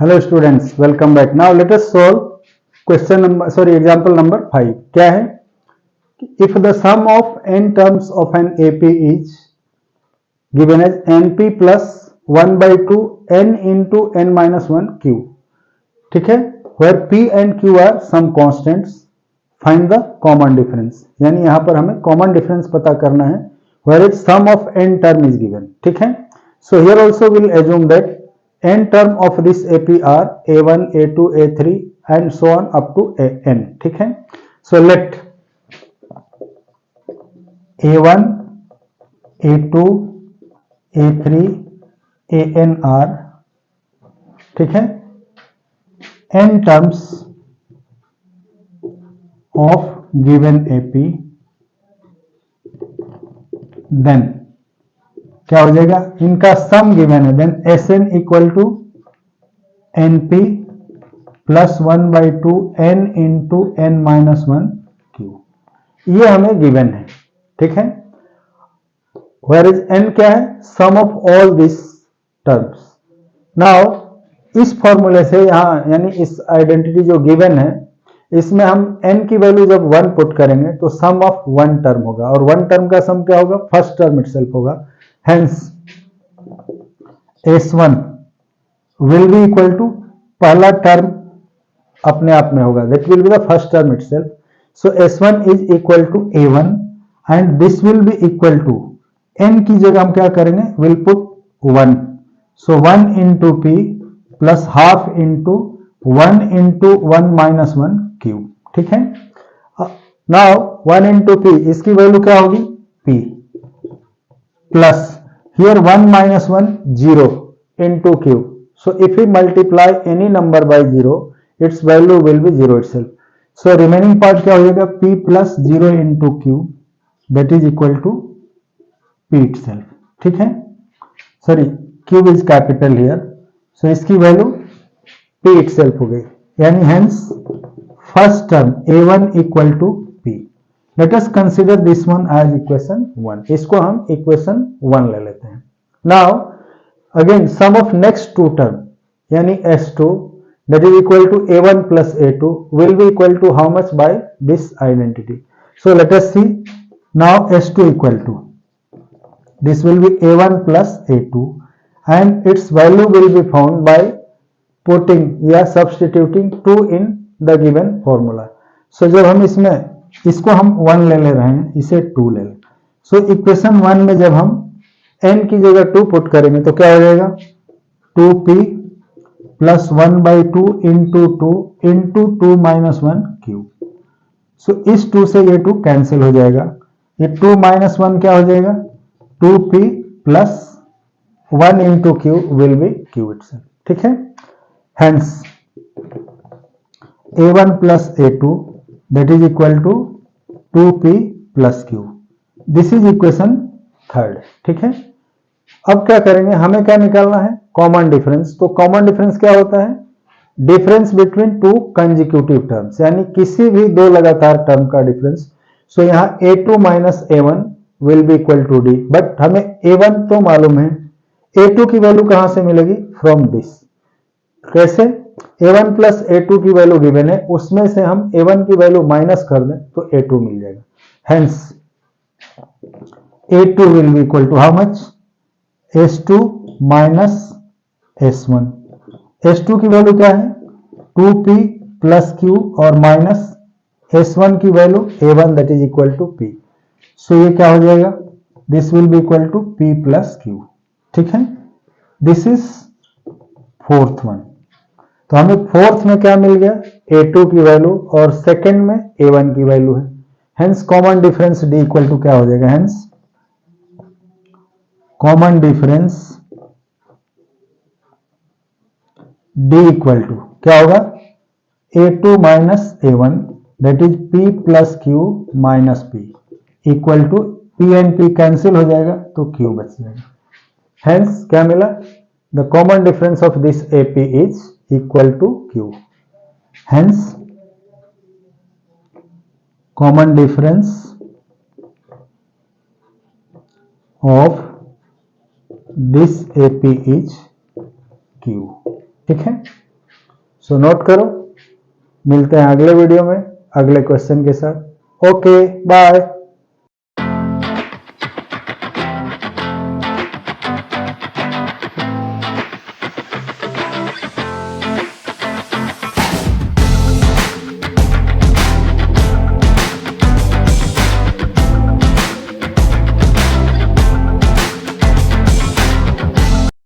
Hello students, welcome back. Now let us solve example number 5. क्या है? If the sum of n terms of an AP is given as np plus 1/2 n into n minus 1 q. ठीक है, where p and q are some constants, find the common difference. यानी यहां पर हमें common difference पता करना है where is sum of n term is given. ठीक है, so here also we'll assume that n term of this AP are A1, A2, A3 and so on up to n. ठीक है, so let A1, A2, A3, AN are, ठीक है, n terms of given AP, then क्या हो जाएगा? इनका sum given है, then Sn equal to np plus 1/2 n into n minus 1 q. ये हमें गिवन है. ठीक है, वेयर इज n क्या है? Sum of all this terms. Now इस फॉर्मूले से यहां यानी इस आइडेंटिटी जो गिवन है इसमें हम n की वैल्यू जब 1 पुट करेंगे तो सम ऑफ वन टर्म होगा, और वन टर्म का सम क्या होगा? फर्स्ट टर्म इटसेल्फ होगा. Hence, S1 will be equal to पहला टर्म अपने आप में होगा, that will be the first term itself. So S1 is equal to A1 and this will be equal to n की जगह हम क्या करेंगे? Will put 1. So 1 into P plus half into 1 into 1 minus 1 Q. ठीक है, now 1 into P इसकी value क्या होगी? P plus here 1 minus 1 0 into q. So if we multiply any number by 0 its value will be 0 itself. So remaining part क्या हो जाएगा? p plus 0 into q that is equal to p itself. ठीक है, sorry q is capital here. So इसकी value p itself हो गई, यानी hence first term a1 equal to p. Let us consider this one as equation 1. इसको हम equation 1 ले लेते हैं. Now again sum of next two term यानी S2 that is equal to A1 plus A2 will be equal to how much by this identity. So let us see. Now S2 equal to this will be A1 plus A2 and its value will be found by putting या substituting 2 in the given formula. So जब हम इसको हम 1 ले रहे हैं, इसे 2 ले लें. सो इक्वेशन 1 में जब हम n की जगह 2 पुट करेंगे तो क्या हो जाएगा? 2p plus 1/2 into 2 into 2 minus 1 q. सो इस 2 से ये 2 कैंसिल हो जाएगा, ये 2 माइनस 1 क्या हो जाएगा? 2p plus 1 into q will be q itself. ठीक है, hence a1 plus a2 that is equal to 2p plus q. This is equation 3rd. ठीक है, अब क्या करेंगे? हमें क्या निकालना है? Common difference. तो कॉमन डिफरेंस क्या होता है? Difference between two consecutive terms, यानी किसी भी दो लगातार टर्म का डिफरेंस. सो यहाँ a2 minus a1 will be equal to d. But हमें a1 तो मालूम है, a2 की वैल्यू कहां से मिलेगी? From this. कैसे? a1 प्लस a2 की वैल्यू गिवन है, उसमें से हम a1 की वैल्यू माइनस कर दें तो a2 मिल जाएगा. Hence a2 will be equal to how much? s2 minus s1. s2 की वैल्यू क्या है? 2p प्लस q और माइनस s1 की value a1 that is equal to p. So ये क्या हो जाएगा? This will be equal to p plus q. ठीक है, दिस इज फोर्थ वन. तो हमें फोर्थ में क्या मिल गया? a2 की वैल्यू और सेकंड में a1 की वैल्यू है. Hence common difference d equal to क्या हो जाएगा? Hence common difference d equal to क्या होगा? a2 minus a1 that is p plus q minus p equal to p and p cancel हो जाएगा तो q बच जाएगा. हेंस क्या मिला? The common difference of this AP is equal to q. Hence common difference of this AP is q. ठीक है, so note करो, मिलते हैं अगले वीडियो में अगले क्वेश्चन के साथ। Okay bye.